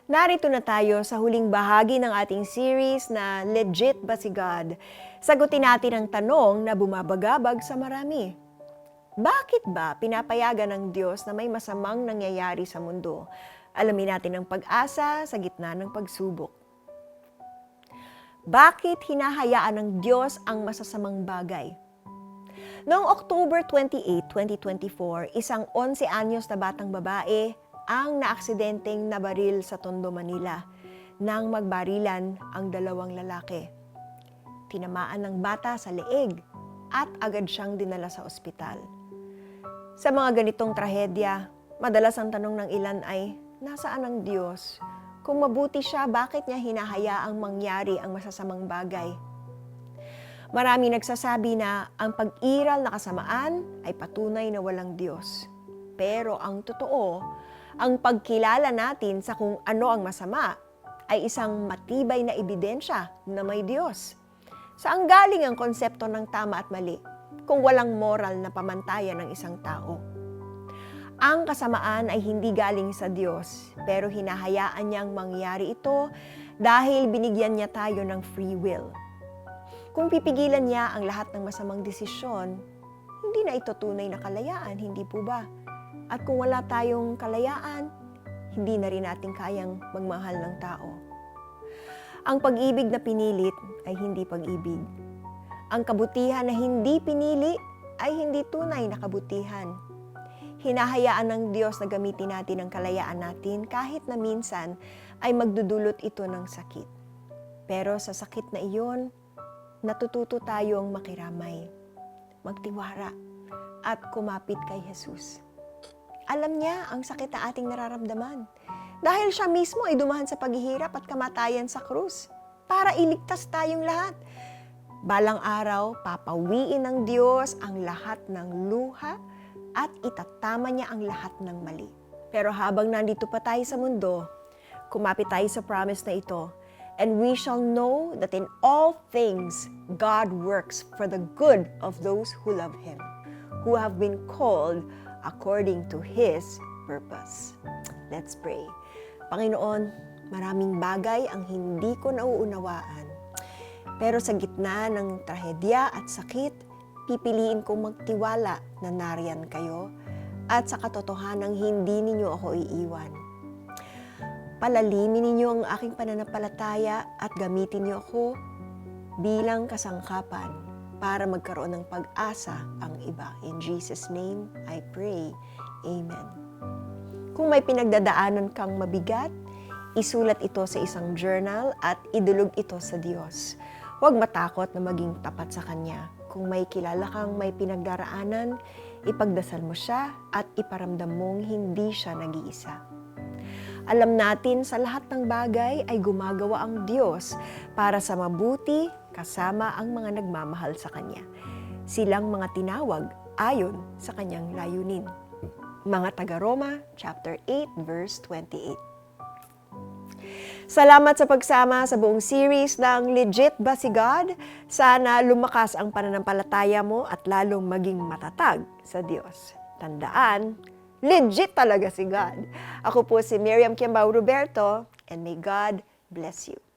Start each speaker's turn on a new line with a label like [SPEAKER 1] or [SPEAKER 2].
[SPEAKER 1] Narito na tayo sa huling bahagi ng ating series na Legit ba si God? Sagutin natin ang tanong na bumabagabag sa marami. Bakit ba pinapayagan ng Diyos na may masamang nangyayari sa mundo? Alamin natin ang pag-asa sa gitna ng pagsubok. Bakit hinahayaan ng Diyos ang masasamang bagay? Noong October 28, 2024, isang 11 anyos na batang babae ang naaksidenteng nabaril sa Tondo, Manila nang magbarilan ang dalawang lalaki. Tinamaan ng bata sa leeg at agad siyang dinala sa ospital. Sa mga ganitong trahedya, madalas ang tanong ng ilan ay, nasaan ang Diyos? Kung mabuti siya, bakit niya hinahayaang mangyari ang masasamang bagay? Marami nagsasabi na ang pag-iral na kasamaan ay patunay na walang Diyos. Pero ang totoo, ang pagkilala natin sa kung ano ang masama ay isang matibay na ebidensya na may Diyos. Saan galing ang konsepto ng tama at mali kung walang moral na pamantayan ng isang tao? Ang kasamaan ay hindi galing sa Diyos, pero hinahayaan niyang mangyari ito dahil binigyan niya tayo ng free will. Kung pipigilan niya ang lahat ng masamang desisyon, hindi na ito tunay na kalayaan, hindi po ba? At kung wala tayong kalayaan, hindi na rin natin kayang magmahal ng tao. Ang pag-ibig na pinilit ay hindi pag-ibig. Ang kabutihan na hindi pinili ay hindi tunay na kabutihan. Hinahayaan ng Diyos na gamitin natin ang kalayaan natin kahit na minsan ay magdudulot ito ng sakit. Pero sa sakit na iyon, natututo tayong makiramay, magtiwala, at kumapit kay Jesus. Alam niya ang sakit na ating nararamdaman. Dahil siya mismo ay dumahan sa paghihirap at kamatayan sa krus para iligtas tayong lahat. Balang araw, papawiin ng Diyos ang lahat ng luha at itatama niya ang lahat ng mali. Pero habang nandito pa tayo sa mundo, kumapit tayo sa promise na ito. And we shall know that in all things, God works for the good of those who love Him, who have been called according to His purpose. Let's pray. Panginoon, maraming bagay ang hindi ko nauunawaan. Pero sa gitna ng trahedya at sakit, pipiliin kong magtiwala na nariyan kayo at sa katotohanang hindi ninyo ako iiwan. Palalimin ninyo ang aking pananampalataya at gamitin niyo ako bilang kasangkapan para magkaroon ng pag-asa ang iba. In Jesus' name, I pray. Amen. Kung may pinagdadaanan kang mabigat, isulat ito sa isang journal at idulog ito sa Diyos. Huwag matakot na maging tapat sa Kanya. Kung may kilala kang may pinagdaraanan, ipagdasal mo siya at iparamdam mong hindi siya nag-iisa. Alam natin sa lahat ng bagay ay gumagawa ang Diyos para sa mabuti kasama ang mga nagmamahal sa Kanya. Silang mga tinawag ayon sa Kanyang layunin. Mga taga-Roma, chapter 8, verse 28. Salamat sa pagsama sa buong series ng Legit ba si God? Sana lumakas ang pananampalataya mo at lalong maging matatag sa Diyos. Tandaan, legit talaga si God. Ako po si Miriam Kiambao Roberto, and may God bless you.